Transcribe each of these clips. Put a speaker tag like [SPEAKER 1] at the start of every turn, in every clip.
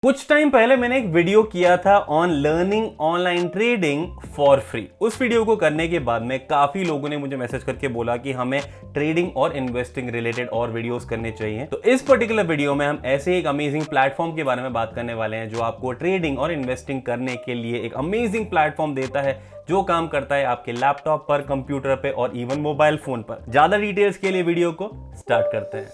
[SPEAKER 1] कुछ टाइम पहले मैंने एक वीडियो किया था on learning online trading for free. उस वीडियो को करने के बाद में काफी लोगों ने मुझे मैसेज करके बोला कि हमें ट्रेडिंग और इन्वेस्टिंग रिलेटेड और वीडियोस करने चाहिए। तो इस पर्टिकुलर वीडियो में हम ऐसे एक अमेजिंग प्लेटफॉर्म के बारे में बात करने वाले हैं जो आपको ट्रेडिंग और इन्वेस्टिंग करने के लिए एक अमेजिंग प्लेटफॉर्म देता है जो काम करता है आपके लैपटॉप पर, कंप्यूटर पे और इवन मोबाइल फोन पर। ज्यादा डिटेल्स के लिए वीडियो को स्टार्ट करते हैं।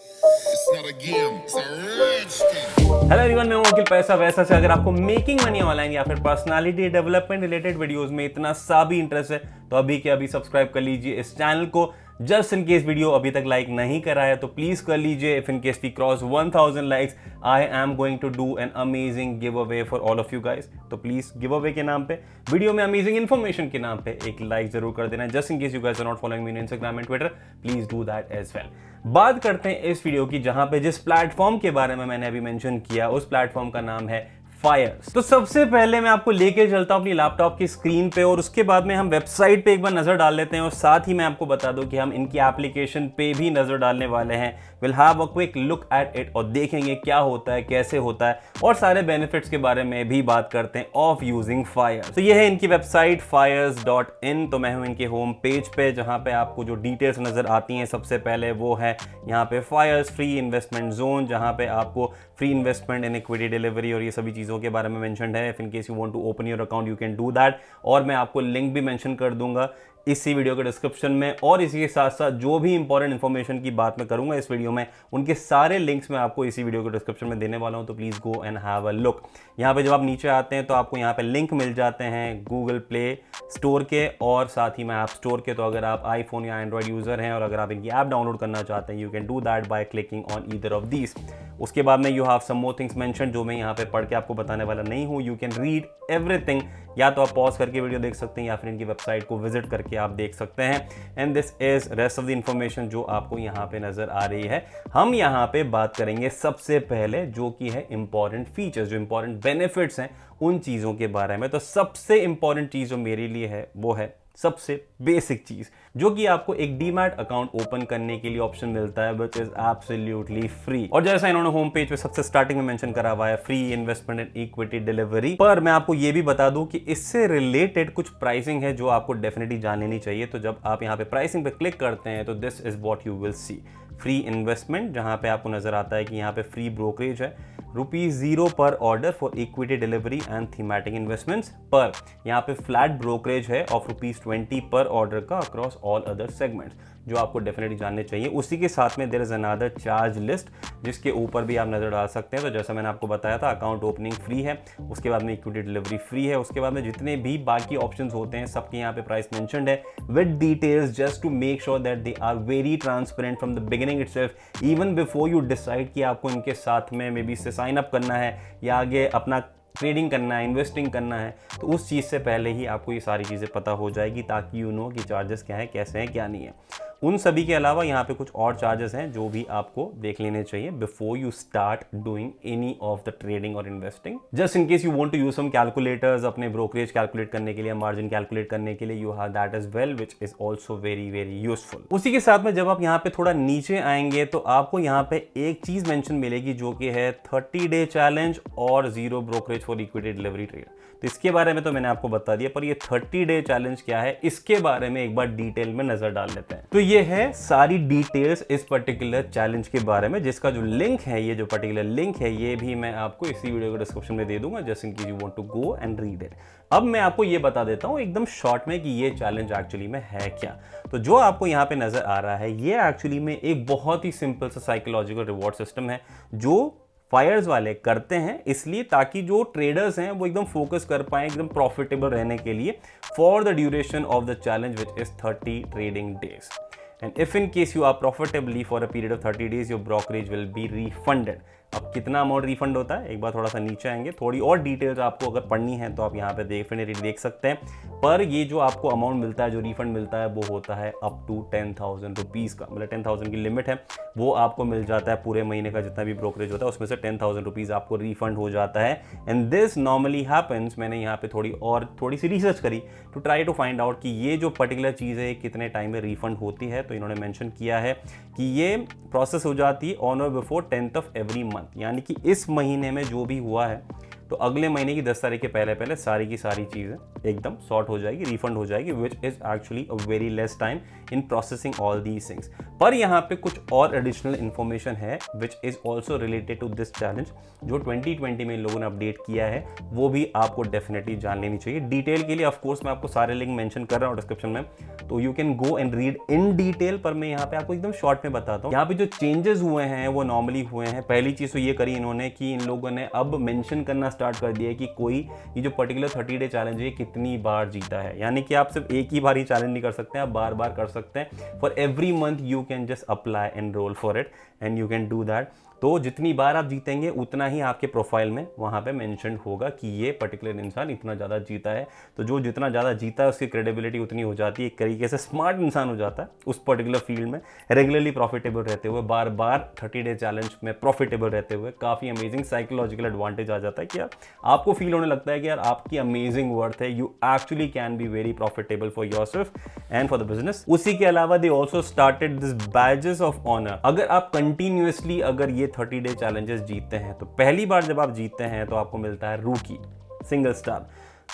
[SPEAKER 1] हेलो एवरीवन, मैं हूं अखिल पैसा वैसा से। अगर आपको मेकिंग मनी ऑनलाइन या फिर पर्सनालिटी डेवलपमेंट रिलेटेड वीडियोस में इतना सा भी इंटरेस्ट है तो अभी के अभी सब्सक्राइब कर लीजिए इस चैनल को। जस्ट इन केस वीडियो अभी तक लाइक नहीं करा है तो प्लीज कर लीजिए। If in case we cross 1000 likes I am going to do an amazing giveaway for all of you guys. तो प्लीज गिव अवे के नाम पे, वीडियो में अमेजिंग इन्फॉर्मेशन के नाम पे एक लाइक जरूर कर देना। Just in case you guys are not following me on Instagram and Twitter, please do that as well. बात करते हैं इस वीडियो की जहां पे जिस प्लेटफॉर्म के बारे में मैंने अभी मेंशन किया उस प्लेटफॉर्म का नाम है फायर्स। तो सबसे पहले मैं आपको लेके चलता हूं अपनी लैपटॉप की स्क्रीन पे और उसके बाद में हम वेबसाइट पे एक बार नजर डाल लेते हैं और साथ ही मैं आपको बता दूं कि हम इनकी एप्लीकेशन पे भी नजर डालने वाले हैं। Will have a quick look at it और देखेंगे क्या होता है, कैसे होता है और सारे बेनिफिट्स के बारे में भी बात करते हैं ऑफ यूजिंग फायर्स। तो ये है इनकी वेबसाइट fires.in। तो मैं हूं इनके होम पेज पे जहां पे आपको जो डिटेल्स नजर आती हैं सबसे पहले वो है यहाँ पे फायर्स फ्री इन्वेस्टमेंट जोन, जहां पे आपको free investment in equity delivery और ये सभी चीज़ों के बारे में मेंशन्ड है। If in case you want to open your account you can do that और मैं आपको लिंक भी मेंशन कर दूंगा इसी वीडियो के डिस्क्रिप्शन में। और इसी के साथ साथ जो भी इंपॉर्टेंट इन्फॉर्मेशन की बात मैं करूंगा इस वीडियो में उनके सारे लिंक्स मैं आपको इसी वीडियो के डिस्क्रिप्शन में देने वाला हूं। तो please go and have a look. यहाँ पे जब आप नीचे आते हैं तो आपको यहाँ पे लिंक मिल जाते हैं गूगल प्ले स्टोर के और साथ ही में ऐप स्टोर के। तो अगर आप आईफोन या एंड्रॉइड यूजर हैं और अगर आप इनकी ऐप डाउनलोड करना चाहते हैं you can do that by clicking on either of these. उसके बाद में you have some more things mention जो मैं यहाँ पे पढ़ के आपको बताने वाला नहीं हूँ। यू कैन रीड एवरीथिंग, या तो आप पॉज करके वीडियो देख सकते हैं या फिर इनकी वेबसाइट को विजिट करके आप देख सकते हैं। And this is rest of the information जो आपको यहाँ पे नजर आ रही है। हम यहाँ पे बात करेंगे सबसे पहले जो कि है इंपॉर्टेंट फीचर्स, जो इंपॉर्टेंट बेनिफिट्स हैं उन चीज़ों के बारे में। तो सबसे इंपॉर्टेंट चीज़ जो मेरे लिए है वो है सबसे बेसिक चीज जो कि आपको एक डीमैट अकाउंट ओपन करने के लिए ऑप्शन मिलता है विच इज एब्सोल्युटली फ्री। और जैसा इन्होंने होम पेज पे सबसे स्टार्टिंग में मेंशन करा हुआ है free investment in equity delivery, पर मैं आपको ये भी बता दूं कि इससे रिलेटेड कुछ प्राइसिंग है जो आपको डेफिनेटली जान लेनी चाहिए। तो जब आप यहाँ पे प्राइसिंग पे क्लिक करते हैं तो this is what you will see. Free investment जहां पे आपको नजर आता है कि यहाँ पे फ्री ब्रोकरेज है ₹0 पर order for equity delivery and thematic investments, पर यहाँ पे फ्लैट ब्रोकरेज है ऑफ ₹20 पर ऑर्डर का अक्रॉस ऑल अदर सेगमेंट्स, जो आपको डेफिनेटली जानने चाहिए। उसी के साथ में there is another charge list जिसके ऊपर भी आप नजर डाल सकते हैं। तो जैसा मैंने आपको बताया था अकाउंट ओपनिंग फ्री है, उसके बाद में इक्विटी डिलीवरी फ्री है, उसके बाद में जितने भी बाकी ऑप्शंस होते हैं सबके यहाँ पे प्राइस मेंशन्ड है with details just to make sure that they are very transparent from the beginning itself, even before you decide कि आपको इनके साथ में मे बी इससे साइन अप करना है या आगे अपना ट्रेडिंग करना है, इन्वेस्टिंग करना है। तो उस चीज़ से पहले ही आपको ये सारी चीज़ें पता हो जाएगी ताकि यू नो कि चार्जेस क्या है, कैसे हैं, क्या नहीं है। उन सभी के अलावा यहाँ पे कुछ और चार्जेस हैं जो भी आपको देख लेने चाहिए before you start doing any of the trading और investing. Just in case you want to use some calculators अपने ब्रोकरेज कैलकुलेट करने के लिए, मार्जिन कैलकुलेट करने के लिए, you have that as well which is also very very useful. उसी के साथ में जब आप यहाँ पे थोड़ा नीचे आएंगे तो आपको यहाँ पे एक चीज मेंशन मिलेगी जो कि है 30 डे चैलेंज और 0 brokerage for equity delivery trade. तो इसके बारे में तो मैंने आपको बता दिया, पर ये 30 डे चैलेंज क्या है इसके बारे में एक बार डिटेल में नजर डाल लेते हैं। तो ये है सारी डिटेल्स इस पर्टिकुलर चैलेंज के बारे में, जिसका जो लिंक है, ये जो पर्टिकुलर लिंक है ये भी मैं आपको इसी वीडियो के डिस्क्रिप्शन में दे दूंगा just in case you want to go and read it. अब मैं आपको ये बता देता हूं एकदम शॉर्ट में कि ये चैलेंज एक्चुअली में है क्या। तो जो आपको यहाँ पे नजर आ रहा है ये एक्चुअली में एक बहुत ही सिंपल सा साइकोलॉजिकल रिवॉर्ड सिस्टम है जो फायर्स वाले करते हैं इसलिए ताकि जो ट्रेडर्स हैं वो एकदम फोकस कर पाए एकदम प्रॉफिटेबल रहने के लिए for the duration of the challenge which is 30 trading days. And if in case you are profitably for a period of 30 days your brokerage will be refunded. अब कितना अमाउंट रिफंड होता है एक बार थोड़ा सा नीचे आएंगे, थोड़ी और डिटेल्स आपको अगर पढ़नी है तो आप यहाँ पे देख सकते हैं। पर ये जो आपको अमाउंट मिलता है, जो रिफंड मिलता है वो होता है अप टू 10,000 रुपीज़ का, मतलब 10,000 की लिमिट है वो आपको मिल जाता है पूरे महीने का जितना भी ब्रोकरेज होता है उसमें से 10,000 रुपीज़ आपको रिफंड हो जाता है। एंड दिस नॉर्मली हैपन्स, मैंने यहाँ पे थोड़ी सी रिसर्च करी to try to find out कि ये जो पर्टिकुलर चीज़ है कितने टाइम में रिफंड होती है। तो इन्होंने मेंशन किया है कि ये प्रोसेस हो जाती है ऑन और before 10th of every month. Month, यानी कि इस महीने में जो भी हुआ है तो अगले महीने की 10 तारीख के पहले पहले सारी की सारी चीज़ें एकदम सॉर्ट हो जाएगी, रिफंड हो जाएगी, which is actually a very less time in processing all these things. पर यहाँ पे कुछ और एडिशनल इन्फॉर्मेशन है which is also related to this challenge, जो 2020 में इन लोगों ने अपडेट किया है, वो भी आपको डेफिनेटली जान लेनी चाहिए। डिटेल के लिए ऑफकोर्स मैं आपको सारे लिंक मेंशन कर रहा हूँ डिस्क्रिप्शन में, तो you can go and read in detail, पर मैं यहाँ पे आपको एकदम शॉर्ट में बताता हूँ। यहाँ पे जो चेंजेस हुए हैं वो नॉर्मली हुए हैं। पहली चीज़ तो ये करी इन्होंने कि इन लोगों ने अब मेंशन करना स्टार्ट कर दिया है कि कोई ये जो पर्टिकुलर 30 डे चैलेंज है कितनी बार जीता है, यानी कि आप सिर्फ एक ही बार ही चैलेंज नहीं कर सकते हैं, आप बार बार कर सकते हैं। For every month you can just apply enrol for it and you can do that. तो जितनी बार आप जीतेंगे उतना ही आपके प्रोफाइल में वहाँ पे मेंशन होगा कि ये पर्टिकुलर इंसान इतना ज़्यादा जीता है। तो जो जितना ज़्यादा जीता है उसकी क्रेडिबिलिटी उतनी हो जाती है, एक तरीके से स्मार्ट इंसान हो जाता है उस पर्टिकुलर फील्ड में, रेगुलरली प्रॉफिटेबल रहते हुए, बार बार 30 डे चैलेंज में प्रॉफिटेबल रहते हुए। काफ़ी अमेजिंग साइकोलॉजिकल एडवांटेज आ जाता है कि यार आपको फील होने लगता है कि यार आपकी अमेजिंग वर्थ है, you actually can be very profitable for yourself and for the business. उसी के अलावा they also started this badges of honour. अगर आप कंटिन्यूसली अगर ये 30 डे चैलेंजेस जीतते हैं तो पहली बार जब आप जीतते हैं तो आपको मिलता है रूकी सिंगल स्टार।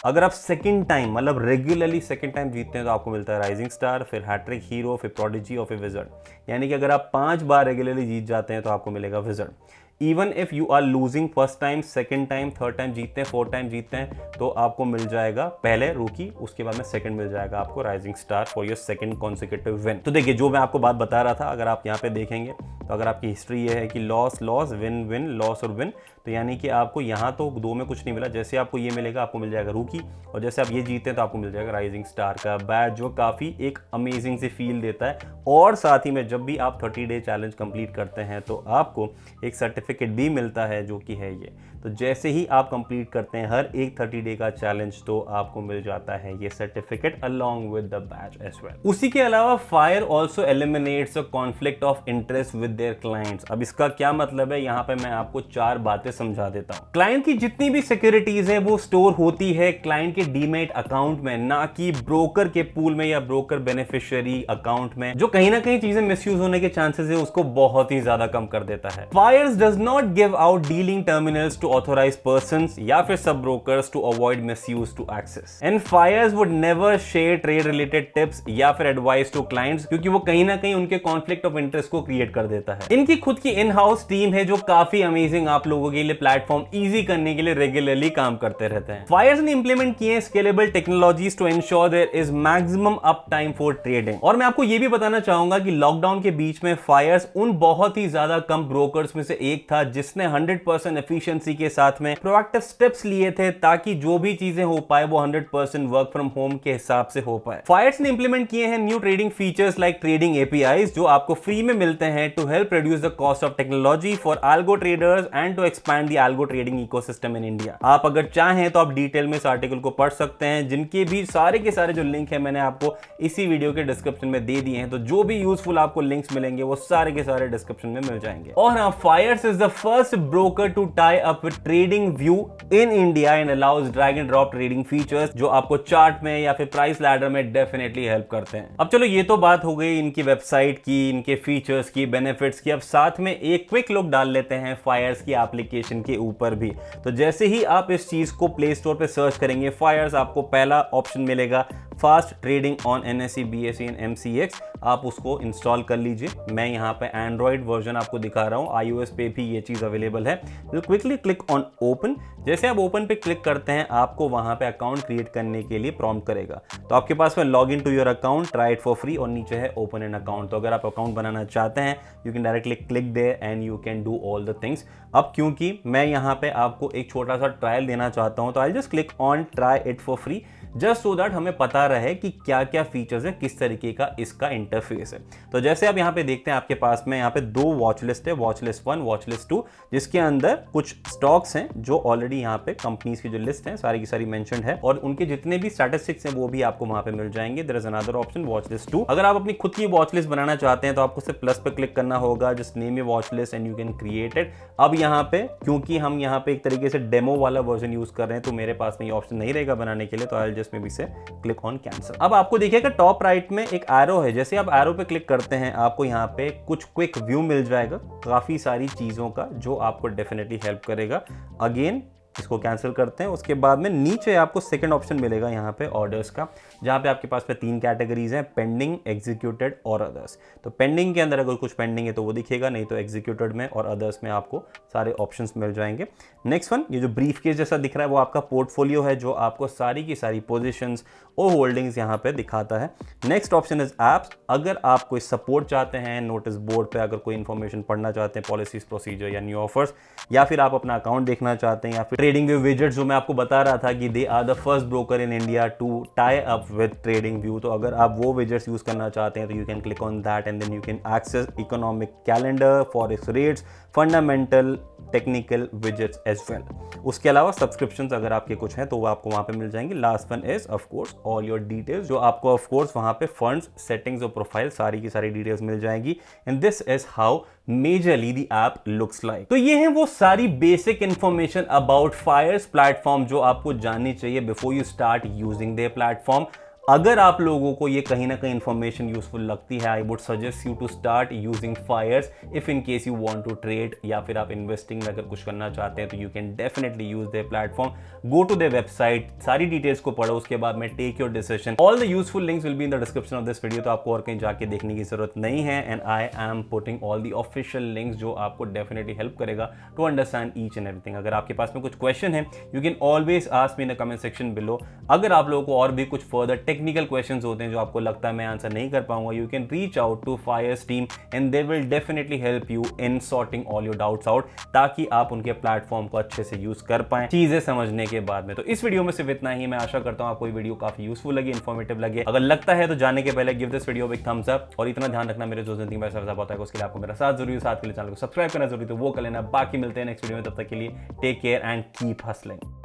[SPEAKER 1] अगर आप सेकंड टाइम मतलब रेगुलरली सेकंड टाइम जीतते हैं तो आपको मिलता है राइजिंग स्टार, फिर हैट्रिक हीरो, फिर प्रोडिजी और फिर विजर्ड। यानी कि अगर आप 5 बार रेगुलरली जीत जाते हैं तो आपको मिलेगा wizard. Even if you are losing first time, second time, third time जीतते हैं, फोर्थ टाइम जीतते हैं तो आपको मिल जाएगा पहले रूकी, उसके बाद में सेकंड मिल जाएगा आपको rising star for your second consecutive win. तो देखिए जो मैं आपको बात बता रहा था, अगर आप यहाँ पे देखेंगे तो अगर आपकी हिस्ट्री ये है कि loss loss win win loss और विन, तो यानी कि आपको यहाँ तो 2 में कुछ नहीं मिला। जैसे आपको ये मिलेगा आपको मिल जाएगा रूकी, और जैसे आप ये जीते हैं तो आपको मिल जाएगा राइजिंग स्टार का बैज, जो काफ़ी एक अमेजिंग सी फील देता है। और साथ ही में जब भी आप 30 डे चैलेंज कंप्लीट करते हैं तो आपको एक सर्टिफिकेट भी मिलता है जो कि है ये। तो जैसे ही आप कंप्लीट करते हैं हर एक 30 डे का चैलेंज तो आपको मिल जाता है ये certificate along with the badge as well. उसी के अलावा Fyers also eliminates a conflict of interest with their clients. अब इसका क्या मतलब है, यहाँ पे मैं आपको 4 बातें समझा देता हूँ। क्लाइंट की जितनी भी सिक्योरिटीज है वो स्टोर होती है क्लाइंट के डीमैट अकाउंट में, ना कि ब्रोकर के पूल में या ब्रोकर बेनिफिशियरी अकाउंट में, जो कहीं ना कहीं चीजें मिसयूज होने के चांसेस है उसको बहुत ही ज्यादा कम कर देता है। Fyers does not give out dealing terminals to authorised persons या फिर sub brokers to avoid misuse to access, and Fyers would never share trade related tips या फिर एडवाइस टू क्लाइंट्स, क्योंकि वो कहीं ना कहीं उनके कॉन्फ्लिक्ट ऑफ इंटरेस्ट को क्रिएट कर देता है। इनकी खुद की इन हाउस टीम है जो काफी अमेजिंग आप लोगों के लिए प्लेटफॉर्म इजी करने के लिए रेगुलरली काम करते रहते हैं। फायर्स ने इंप्लीमेंट किए scalable technologies to ensure there is maximum uptime for trading. और मैं आपको यह भी बताना चाहूंगा कि लॉकडाउन के बीच में फायर्स उन बहुत ही ज्यादा कम ब्रोकर्स में से एक था जिसने 100% एफिशिएंसी के साथ में प्रोएक्टिव स्टेप्स लिए थे ताकि जो भी चीजें हो पाए वो 100% वर्क फ्रॉम होम के हिसाब से हो पाए। फायर्स ने इंप्लीमेंट किए हैं new trading features like trading APIs जो आपको फ्री में मिलते हैं to help reduce the cost of technology for algo traders and to expand the algo trading ecosystem in India। आप अगर चाहें तो आप डिटेल में इस आर्टिकल को पढ़ सकते हैं, जिनके भी सारे के सारे जो लिंक है मैंने आपको इसी वीडियो के डिस्क्रिप्शन में दे दिए हैं। तो जो भी यूजफुल आपको लिंक्स मिलेंगे वो सारे के सारे डिस्क्रिप्शन में मिल जाएंगे। और हाँ, Fyers is the first broker to tie up with TradingView in India and allows drag and drop trading features जो आपको चार्ट में या फिर प्राइस लैडर में डेफिनेटली हेल्प करते हैं। अब चलो ये तो बात हो गई इनकी वेबसाइट की, इनके फीचर्स की, बेनिफिट्स की। अब साथ में एक क्विक लुक डाल लेते हैं फायर्स की एप्लीकेशन के ऊपर भी। तो जैसे ही आप इस चीज को प्ले स्टोर पे सर्च करेंगे फायर्स, आपको पहला ऑप्शन मिलेगा fast trading on NSE, BSE and MCX। आप उसको इंस्टॉल कर लीजिए। मैं यहाँ पे एंड्रॉइड वर्जन आपको दिखा रहा हूँ, iOS पे भी ये चीज अवेलेबल है। तो क्विकली क्लिक ऑन ओपन। जैसे आप ओपन पे क्लिक करते हैं आपको वहां पे अकाउंट क्रिएट करने के लिए प्रॉम्प्ट करेगा। तो आपके पास में log in to your account, try it for free, और नीचे है ओपन एन अकाउंट। तो अगर आप अकाउंट बनाना चाहते हैं you can directly click there and you can do all the things. अब क्योंकि मैं यहाँ पे आपको एक छोटा सा ट्रायल देना चाहता हूँ तो I just click on try it for free, just so that हमें पता रहे कि क्या क्या फीचर्स है, किस तरीके का इसका इंटरफेस है। तो जैसे आप यहाँ पे देखते हैं आपके पास में यहाँ पे 2 वॉच लिस्ट है, वॉच लिस्ट 1, वॉच लिस्ट 2, जिसके अंदर कुछ स्टॉक्स हैं जो ऑलरेडी यहाँ पे कंपनीज की जो लिस्ट है सारी की सारी मेंशन्ड है, और उनके जितने भी स्टैटिस्टिक्स हैं वो भी आपको वहां पे मिल जाएंगे। There is another option watch list 2। अगर आप अपनी खुद की वॉच लिस्ट बनाना चाहते हैं तो आपको सिर्फ प्लस पे क्लिक करना होगा, just name your watch list and you can create it. अब यहाँ पे क्योंकि हम यहाँ पे एक तरीके से डेमो वाला वर्जन यूज कर रहे हैं तो मेरे पास में ये ऑप्शन नहीं रहेगा बनाने के लिए, तो आई जस्ट मे बी से क्लिक ऑन कैंसिल। अब आपको देखिएगा टॉप राइट में एक एरो है, जैसे आप एरो पे क्लिक करते हैं आपको यहाँ पे कुछ क्विक व्यू मिल जाएगा काफी सारी चीजों का, जो आपको डेफिनेटली हेल्प करेगा। अगेन इसको कैंसिल करते हैं। उसके बाद में नीचे आपको सेकंड ऑप्शन मिलेगा यहाँ पे ऑर्डर्स का, जहाँ पे आपके पास पे 3 कैटेगरीज हैं, पेंडिंग, एग्जीक्यूटेड और अदर्स। तो पेंडिंग के अंदर अगर कुछ पेंडिंग है तो वो दिखेगा, नहीं तो एग्जीक्यूटेड में और अदर्स में आपको सारे ऑप्शंस मिल जाएंगे। नेक्स्ट वन, ये जो ब्रीफ केस जैसा दिख रहा है वो आपका पोर्टफोलियो है, जो आपको सारी की सारी पोजिशंस और होल्डिंग्स यहाँ पे दिखाता है। Next option is apps. अगर आप कोई सपोर्ट चाहते हैं नोटिस बोर्ड पे, अगर कोई इंफॉर्मेशन पढ़ना चाहते हैं, पॉलिसीज, प्रोसीजर या न्यू ऑफर्स, या फिर आप अपना अकाउंट देखना चाहते हैं, या फिर ट्रेडिंग व्यू विजेट्स, जो मैं आपको बता रहा था कि they are the first broker in India to tie up with TradingView, तो अगर आप वो विजेट्स यूज करना चाहते हैं तो you can click on that and then you can access economic calendar, forex rates, fundamental, technical widgets as well. उसके अलावा सब्सक्रिप्शंस अगर आपके कुछ हैं तो वो आपको वहां पे मिल जाएंगे। Last one is of course all your details, जो आपको ऑफ कोर्स वहां पे फंड्स, सेटिंग्स और प्रोफाइल सारी की सारी डिटेल्स मिल जाएंगी। And this is how majorly the app looks like. तो ये है वो सारी basic information about Fyers platform जो आपको जाननी चाहिए before you start using their platform. अगर आप लोगों को ये कहीं ना कहीं इंफॉर्मेशन यूजफुल लगती है, I would suggest you to start using Fyers if in case you want to trade, या फिर आप इन्वेस्टिंग में अगर कुछ करना चाहते हैं तो you can definitely use their platform. Go to their website, सारी डिटेल्स को पढ़ो, उसके बाद में take your decision. All the useful links will be in the description of this video, तो आपको और कहीं जाके देखने की जरूरत नहीं है। And I am putting all the official links जो आपको डेफिनेटली हेल्प करेगा to understand each and everything. अगर आपके पास में कुछ क्वेश्चन है you can always ask me in the comment section below. अगर आप लोगों को और भी कुछ फर्दर टेक्निकल क्वेश्चंस होते हैं जो आपको लगता है मैं आंसर नहीं कर पाऊंगा, you can reach out to Fyers team and they will definitely help you in sorting all your doubts out, ताकि आप उनके प्लेटफॉर्म को अच्छे से यूज कर पाएं चीजें समझने के बाद में। तो इस वीडियो में सिर्फ इतना ही। मैं आशा करता हूं आपको ये वीडियो काफी यूजफुल लगी, इन्फॉर्मेटिव लगे। अगर लगता है तो जाने के पहले give this video big thumbs up, और इतना ध्यान रखना मेरे जो जिंदगी में ऐसा होता है उसके लिए आपको मेरा साथ जरूरी, साथ के लिए चैनल को सब्सक्राइब करना जरूरी, तो वो कर लेना। बाकी मिलते हैं नेक्स्ट वीडियो में, तब तक के लिए take care and keep hustling.